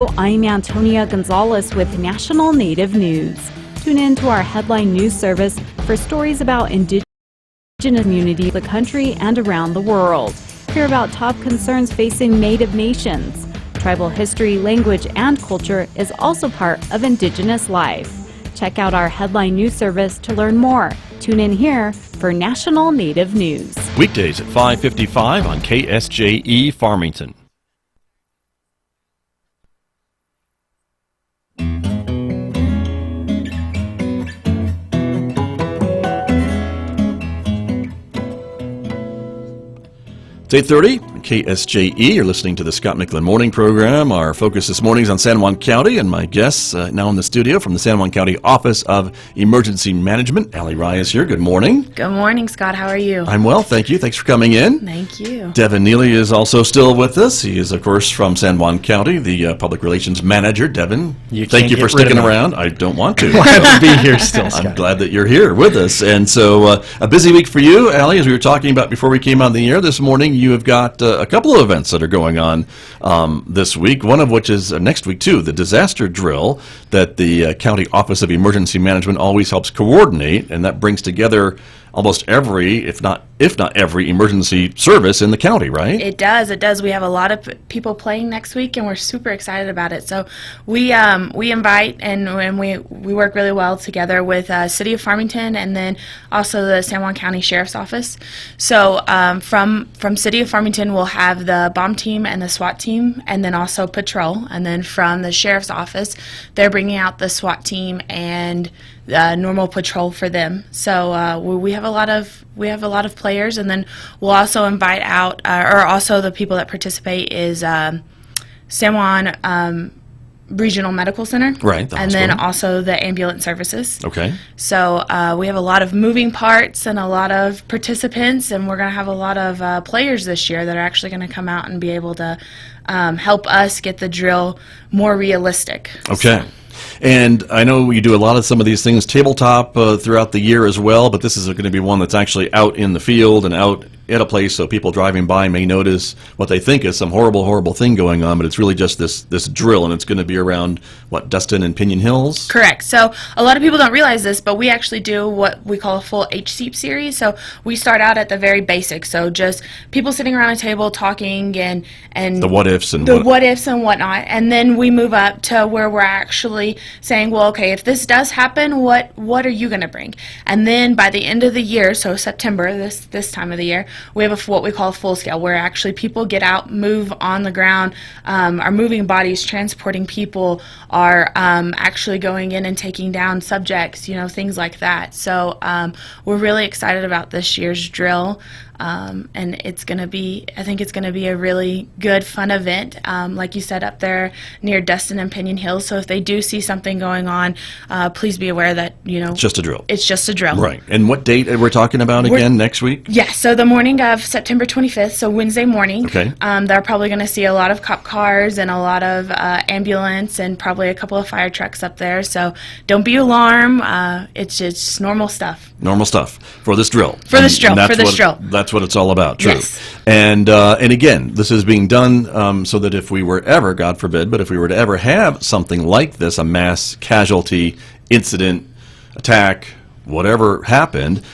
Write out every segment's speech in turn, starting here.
I'm Antonia Gonzalez with National Native News. Tune in to our headline news service for stories about indigenous communities, the country, and around the world. Hear about top concerns facing Native nations. Tribal history, language, and culture is also part of Indigenous life. Check out our headline news service to learn more. Tune in here for National Native News. Weekdays at 5:55 on KSJE Farmington. It's 8:30, KSJE. You're listening to the Scott Micklin Morning Program. Our focus this morning is on San Juan County, and my guests now in the studio from the San Juan County Office of Emergency Management. Allie Rye is here. Good morning. Good morning, Scott. How are you? I'm well, thank you. Thanks for coming in. Thank you. Devin Neeley is also still with us. He is, of course, from San Juan County, the Public Relations Manager. Devin, thank you for sticking around. I don't want to. Glad to be here still, Scott. I'm glad that you're here with us. And so a busy week for you, Allie, as we were talking about before we came on the air this morning. You have got a couple of events that are going on this week, one of which is next week, too, the disaster drill that the County Office of Emergency Management always helps coordinate, and that brings together almost every, if not every, emergency service in the county, right? It does. We have a lot of people playing next week, and we're super excited about it. So we invite and we work really well together with City of Farmington and then also the San Juan County Sheriff's Office. So from City of Farmington, we'll have the bomb team and the SWAT team, and then also patrol. And then from the Sheriff's Office, they're bringing out the SWAT team and normal patrol for them. So we have a lot of players, and then we'll also invite out, or also the people that participate is San Juan Regional Medical Center, right? And then also the ambulance services. Okay. So we have a lot of moving parts and a lot of participants, and we're going to have a lot of players this year that are actually going to come out and be able to help us get the drill more realistic. Okay. And I know you do a lot of some of these things tabletop throughout the year as well, but this is going to be one that's actually out in the field and out at a place, so people driving by may notice what they think is some horrible thing going on, but it's really just this drill, and it's going to be around, what, Dustin and Pinion Hills? Correct. So a lot of people don't realize this, but we actually do what we call a full HSEEP series. So we start out at the very basics, so just people sitting around a table talking and the what ifs and what ifs and whatnot, and then we move up to where we're actually saying, well, okay, if this does happen, what are you going to bring? And then by the end of the year, so September, this time of the year, we have what we call a full scale, where actually people get out, move on the ground, are moving bodies, transporting people, are actually going in and taking down subjects, things like that. So we're really excited about this year's drill. And I think it's going to be a really good, fun event, like you said, up there near Dustin and Pinion Hills. So if they do see something going on, please be aware that, it's just a drill. It's just a drill. Right. And what date are we talking about again, next week? Yeah, so the morning of September 25th, so Wednesday morning. Okay. They're probably going to see a lot of cop cars and a lot of ambulance and probably a couple of fire trucks up there. So don't be alarmed. It's just normal stuff. Normal stuff for this drill. That's what it's all about, true. Yes. And again, this is being done so that if we were ever, God forbid, but if we were to ever have something like this, a mass casualty incident, attack, whatever happened,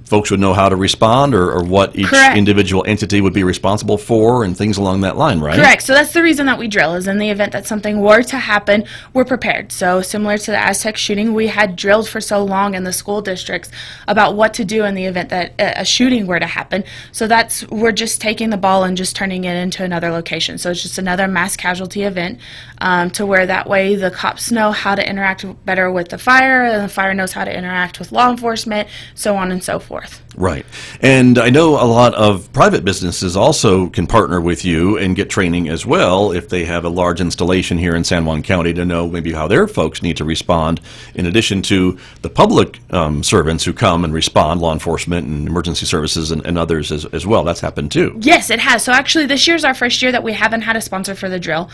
folks would know how to respond or what each individual entity would be responsible for and things along that line, right? Correct. So that's the reason that we drill, is in the event that something were to happen, we're prepared. So similar to the Aztec shooting, we had drilled for so long in the school districts about what to do in the event that a shooting were to happen. So we're just taking the ball and just turning it into another location. So it's just another mass casualty event to where that way the cops know how to interact better with the fire, and the fire knows how to interact with law enforcement, so on and so forth. Right. And I know a lot of private businesses also can partner with you and get training as well if they have a large installation here in San Juan County to know maybe how their folks need to respond, in addition to the public servants who come and respond, law enforcement and emergency services and others as well. That's happened too. Yes, it has. So actually this year's our first year that we haven't had a sponsor for the drill.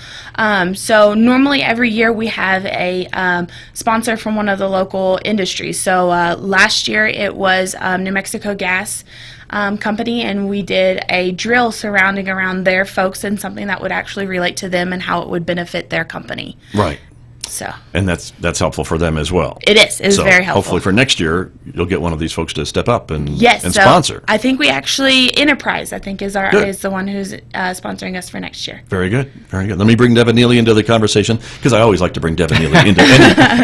So normally every year we have a sponsor from one of the local industries. So last year it was New Mexico a gas company, and we did a drill surrounding around their folks and something that would actually relate to them and how it would benefit their company. Right. So. And that's helpful for them as well. It is. It is very helpful. Hopefully for next year, you'll get one of these folks to step up and so sponsor. I think we actually, Enterprise, I think, is the one who's sponsoring us for next year. Very good. Very good. Let me bring Devin Neeley into the conversation, because I always like to bring Devin Neeley into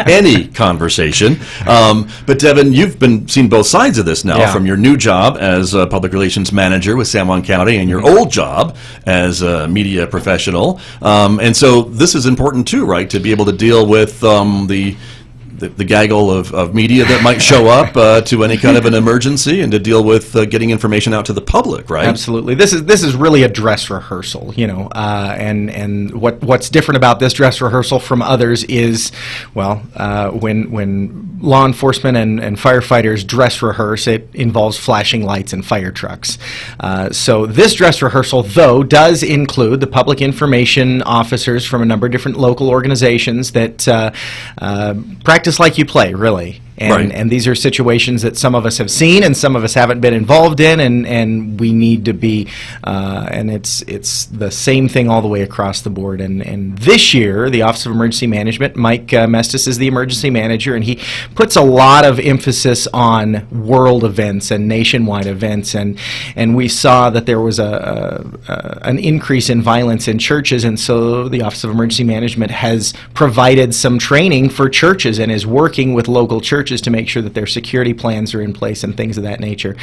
any conversation. But Devin, you've seen both sides of this now, from your new job as a public relations manager with San Juan County and your old job as a media professional. And so this is important too, right, to be able to deal with the gaggle of media that might show up to any kind of an emergency, and to deal with getting information out to the public, right? Absolutely. This is really a dress rehearsal, and what's different about this dress rehearsal from others is, when law enforcement and firefighters dress rehearse, it involves flashing lights and fire trucks. So this dress rehearsal, though, does include the public information officers from a number of different local organizations that practice like you play, really. And these are situations that some of us have seen and some of us haven't been involved in, and we need to be, and it's the same thing all the way across the board. And this year, the Office of Emergency Management, Mike Mestis is the emergency manager, and he puts a lot of emphasis on world events and nationwide events, and we saw that there was an increase in violence in churches, and so the Office of Emergency Management has provided some training for churches and is working with local churches to make sure that their security plans are in place and things of that nature.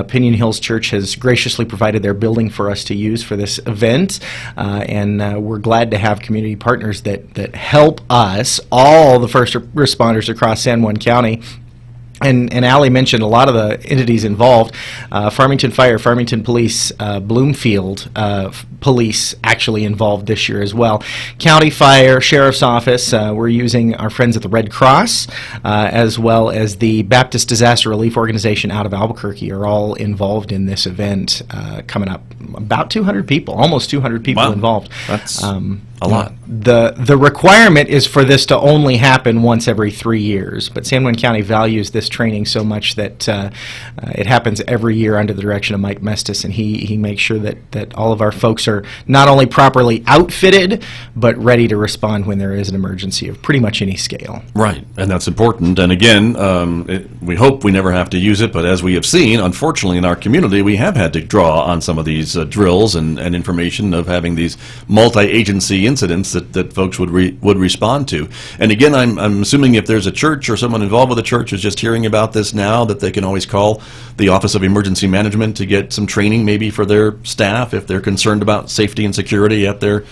Pinion Hills Church has graciously provided their building for us to use for this event, and we're glad to have community partners that help us, all the first responders across San Juan County. And Allie mentioned a lot of the entities involved. Farmington Fire, Farmington Police, Bloomfield Police actually involved this year as well. County Fire, Sheriff's Office, we're using our friends at the Red Cross, as well as the Baptist Disaster Relief Organization out of Albuquerque are all involved in this event coming up. About 200 people, almost 200 people involved. That's a lot. The requirement is for this to only happen once every 3 years, but San Juan County values this training so much that it happens every year under the direction of Mike Mestis, and he makes sure that all of our folks are not only properly outfitted, but ready to respond when there is an emergency of pretty much any scale. Right, and that's important. And again, we hope we never have to use it, but as we have seen, unfortunately in our community, we have had to draw on some of these drills and information of having these multi-agency incidents that folks would respond to. And again, I'm assuming if there's a church or someone involved with a church who's just hearing about this now, that they can always call the Office of Emergency Management to get some training maybe for their staff if they're concerned about safety and security at their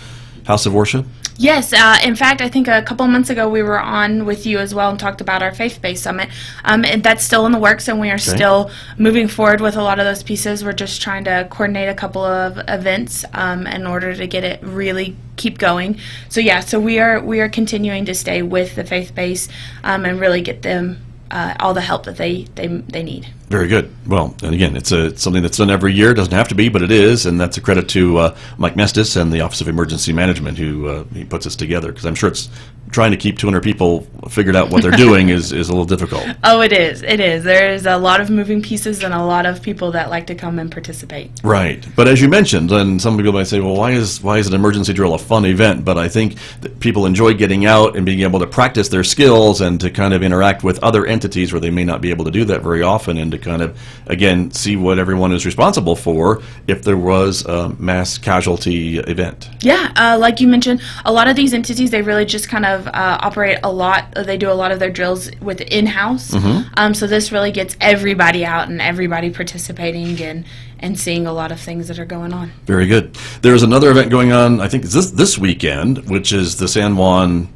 house of worship? Yes. In fact, I think a couple months ago we were on with you as well and talked about our faith-based summit. And that's still in the works, and we are still moving forward with a lot of those pieces. We're just trying to coordinate a couple of events in order to get it really keep going. So we are continuing to stay with the faith-based and really get them all the help that they need. Very good. Well, and again, it's something that's done every year. It doesn't have to be, but it is, and that's a credit to Mike Mestis and the Office of Emergency Management who he puts us together, because I'm sure it's trying to keep 200 people figured out what they're doing is a little difficult. Oh, it is. It is. There's a lot of moving pieces and a lot of people that like to come and participate. Right. But as you mentioned, and some people might say, well, why is an emergency drill a fun event? But I think that people enjoy getting out and being able to practice their skills and to kind of interact with other entities where they may not be able to do that very often, and to kind of, again, see what everyone is responsible for if there was a mass casualty event. Yeah, like you mentioned, a lot of these entities, they really just kind of operate a lot. They do a lot of their drills with in-house. Mm-hmm. So this really gets everybody out and everybody participating and seeing a lot of things that are going on. Very good. There's another event going on, I think it's this weekend, which is the San Juan,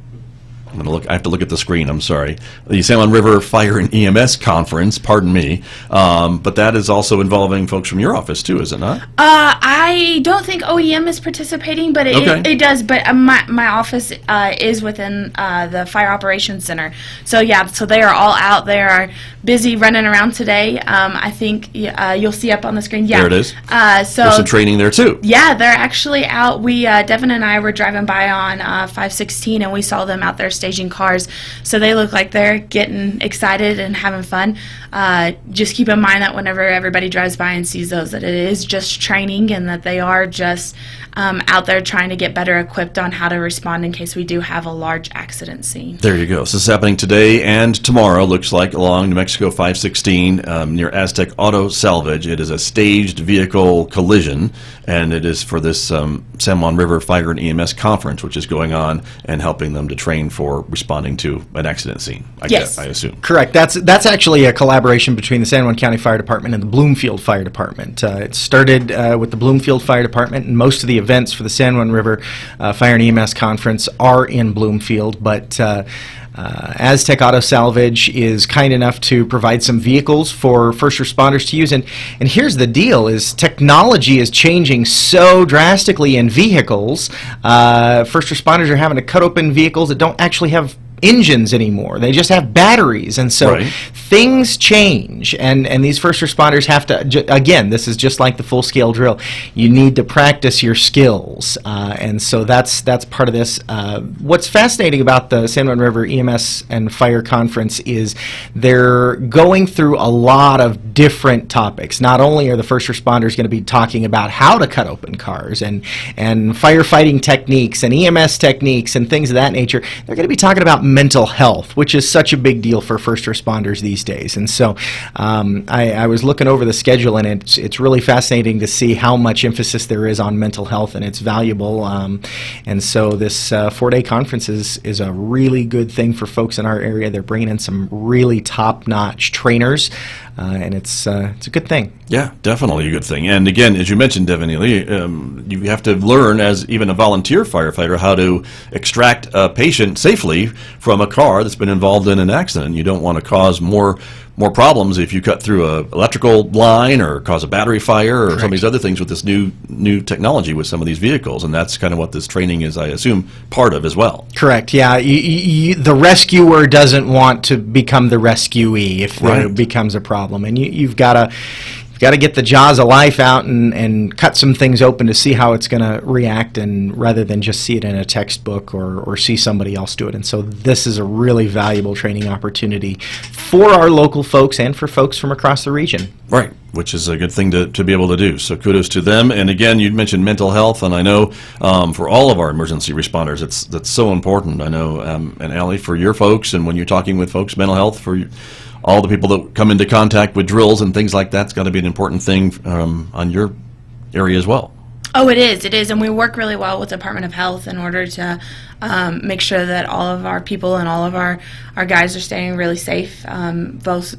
I have to look at the screen, I'm sorry. The San Juan River Fire and EMS Conference, pardon me. But that is also involving folks from your office too, is it not? I don't think OEM is participating, but it does. But my office is within the Fire Operations Center. So yeah, so they are all out. They are busy running around today. I think you'll see up on the screen. Yeah, there it is. So there's some training there too. Yeah, they're actually out. We Devin and I were driving by on 516, and we saw them out there staging cars. So they look like they're getting excited and having fun. Just keep in mind that whenever everybody drives by and sees those, that it is just training and that they are just out there trying to get better equipped on how to respond in case we do have a large accident scene. There you go. So this is happening today and tomorrow, looks like, along New Mexico 516 near Aztec Auto Salvage. It is a staged vehicle collision, and it is for this San Juan River Fire and EMS conference, which is going on and helping them to train for responding to an accident scene, Yes. I assume. Correct. That's actually a collaboration between the San Juan County Fire Department and the Bloomfield Fire Department. It started with the Bloomfield Fire Department, and most of the events for the San Juan River Fire and EMS Conference are in Bloomfield, but Aztec Auto Salvage is kind enough to provide some vehicles for first responders to use. And here's the deal, is technology is changing so drastically in vehicles. First responders are having to cut open vehicles that don't actually have engines anymore. They just have batteries, and so things change, and these first responders have to, again, this is just like the full-scale drill, you need to practice your skills, and so that's part of this. What's fascinating about the San Juan River EMS and Fire Conference is they're going through a lot of different topics. Not only are the first responders going to be talking about how to cut open cars and firefighting techniques and EMS techniques and things of that nature, they're going to be talking about mental health, which is such a big deal for first responders these days. And so I was looking over the schedule, and it's really fascinating to see how much emphasis there is on mental health, and it's valuable. And so this 4-day conference is a really good thing for folks in our area. They're bringing in some really top-notch trainers, and it's a good thing. Yeah, definitely a good thing. And again, as you mentioned, Devin Neeley, you have to learn as even a volunteer firefighter how to extract a patient safely from a car that's been involved in an accident. You don't want to cause more problems if you cut through a electrical line or cause a battery fire or some of these other things with this new technology with some of these vehicles. And that's kind of what this training is, I assume, part of as well. Correct. Yeah. The rescuer doesn't want to become the rescuee if there becomes a problem, and you've got to get the jaws of life out and cut some things open to see how it's going to react, and rather than just see it in a textbook or see somebody else do it. And so this is a really valuable training opportunity for our local folks and for folks from across the region. Right, which is a good thing to be able to do. So kudos to them. And again, you mentioned mental health, and I know for all of our emergency responders, that's so important. I know, and Allie, for your folks, and when you're talking with folks, mental health for all the people that come into contact with drills and things like that's got to be an important thing on your area as well. Oh, it is, and we work really well with the Department of Health in order to make sure that all of our people and all of our guys are staying really safe, both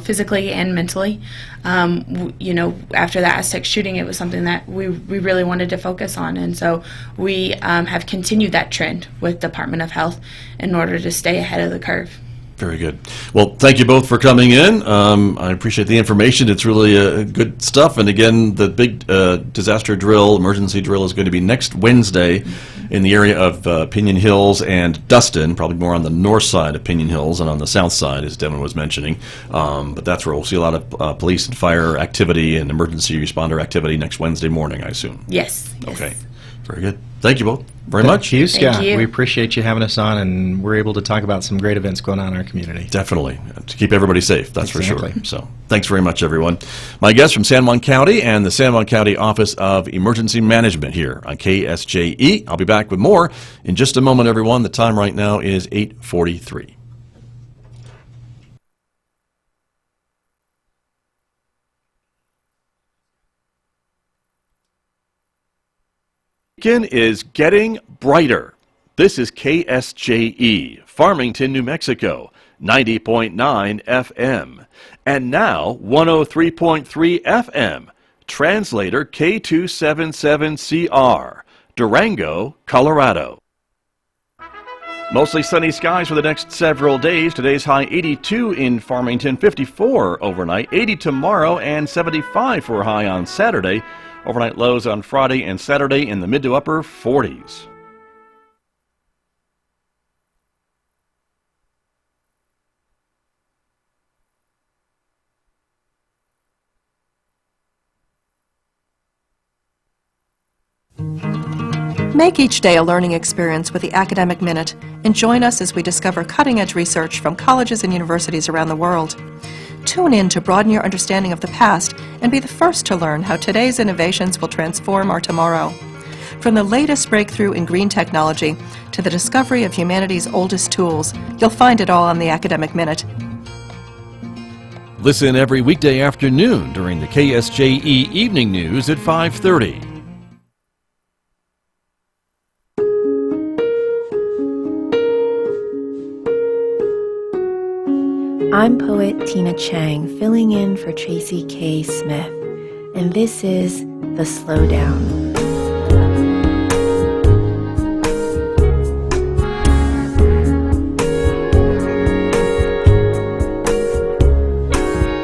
physically and mentally. After the Aztec shooting, it was something that we really wanted to focus on, and so we have continued that trend with Department of Health in order to stay ahead of the curve. Very good. Well, thank you both for coming in. I appreciate the information. It's really good stuff. And again, the big disaster drill, emergency drill, is going to be next Wednesday in the area of Pinion Hills and Dustin, probably more on the north side of Pinion Hills and on the south side, as Devin was mentioning. But that's where we'll see a lot of police and fire activity and emergency responder activity next Wednesday morning, I assume. Yes. Okay. Very good. Thank you both very much. Thank you, Scott. Thank you. We appreciate you having us on, and we're able to talk about some great events going on in our community. Definitely. To keep everybody safe, that's Exactly. for sure. So thanks very much, everyone. My guests from San Juan County and the San Juan County Office of Emergency Management here on KSJE. I'll be back with more in just a moment, everyone. The time right now is 8:43. Is getting brighter. This is KSJE, Farmington, New Mexico, 90.9 FM. And now 103.3 FM, translator K277CR, Durango, Colorado. Mostly sunny skies for the next several days. Today's high 82 in Farmington, 54 overnight, 80 tomorrow, and 75 for a high on Saturday. Overnight lows on Friday and Saturday in the mid to upper 40s. Make each day a learning experience with the Academic Minute and join us as we discover cutting-edge research from colleges and universities around the world. Tune in to broaden your understanding of the past and be the first to learn how today's innovations will transform our tomorrow. From the latest breakthrough in green technology to the discovery of humanity's oldest tools, you'll find it all on the Academic Minute. Listen every weekday afternoon during the KSJE Evening News at 5:30. I'm poet Tina Chang, filling in for Tracy K. Smith, and this is The Slowdown.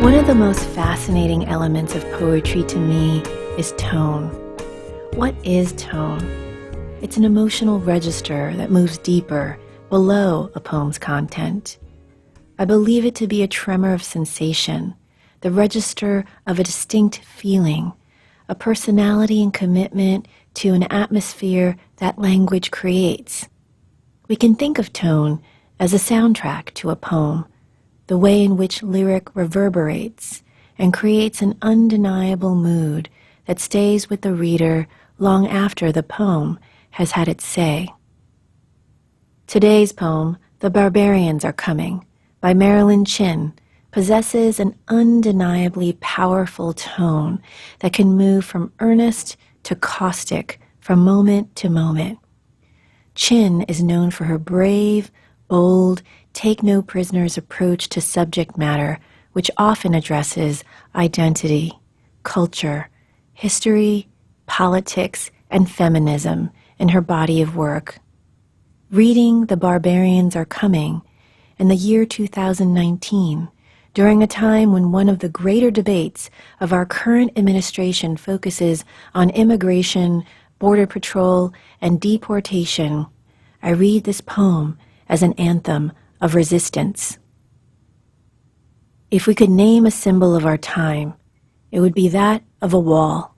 One of the most fascinating elements of poetry to me is tone. What is tone? It's an emotional register that moves deeper, below a poem's content. I believe it to be a tremor of sensation, the register of a distinct feeling, a personality and commitment to an atmosphere that language creates. We can think of tone as a soundtrack to a poem, the way in which lyric reverberates and creates an undeniable mood that stays with the reader long after the poem has had its say. Today's poem, The Barbarians Are Coming, by Marilyn Chin, possesses an undeniably powerful tone that can move from earnest to caustic from moment to moment. Chin is known for her brave, bold, take-no-prisoners approach to subject matter, which often addresses identity, culture, history, politics, and feminism in her body of work. Reading The Barbarians Are Coming in the year 2019, during a time when one of the greater debates of our current administration focuses on immigration, border patrol, and deportation, I read this poem as an anthem of resistance. If we could name a symbol of our time, it would be that of a wall.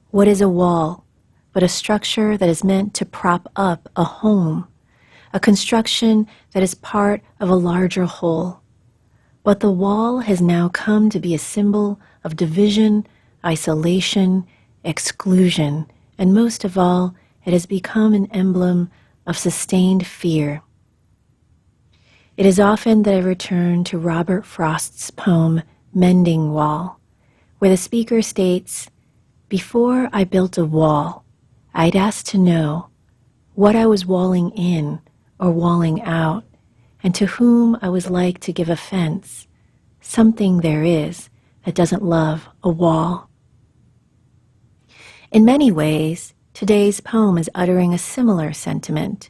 What is a wall but a structure that is meant to prop up a home, a construction that is part of a larger whole? But the wall has now come to be a symbol of division, isolation, exclusion, and most of all, it has become an emblem of sustained fear. It is often that I return to Robert Frost's poem, Mending Wall, where the speaker states, "Before I built a wall, I'd ask to know what I was walling in or walling out, and to whom I was like to give offense. Something there is that doesn't love a wall." In many ways, today's poem is uttering a similar sentiment,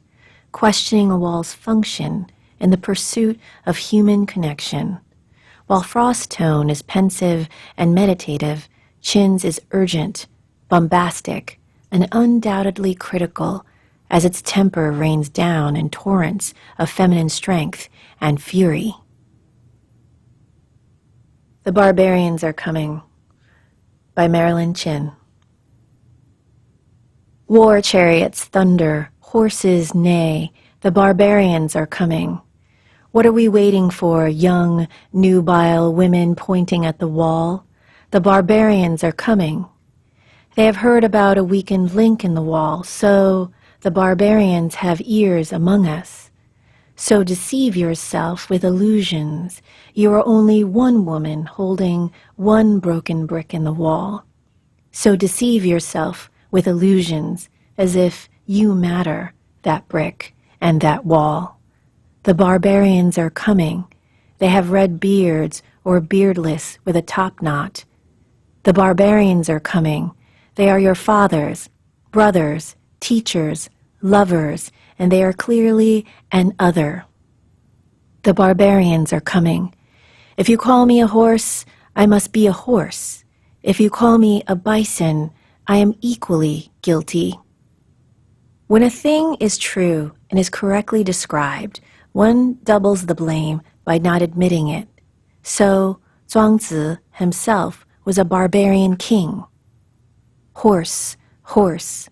questioning a wall's function in the pursuit of human connection. While Frost's tone is pensive and meditative, Chin's is urgent, bombastic, and undoubtedly critical, as its temper rains down in torrents of feminine strength and fury. The Barbarians Are Coming, by Marilyn Chin. War chariots thunder, horses neigh, the barbarians are coming. What are we waiting for, young, nubile women pointing at the wall? The barbarians are coming. They have heard about a weakened link in the wall, so the barbarians have ears among us. So deceive yourself with illusions. You are only one woman holding one broken brick in the wall. So deceive yourself with illusions as if you matter, that brick and that wall. The barbarians are coming. They have red beards or beardless with a top knot. The barbarians are coming. They are your fathers, brothers, teachers, lovers, and they are clearly an other. The barbarians are coming. If you call me a horse, I must be a horse. If you call me a bison, I am equally guilty. When a thing is true and is correctly described, one doubles the blame by not admitting it. So, Zhuangzi himself was a barbarian king. Horse, horse,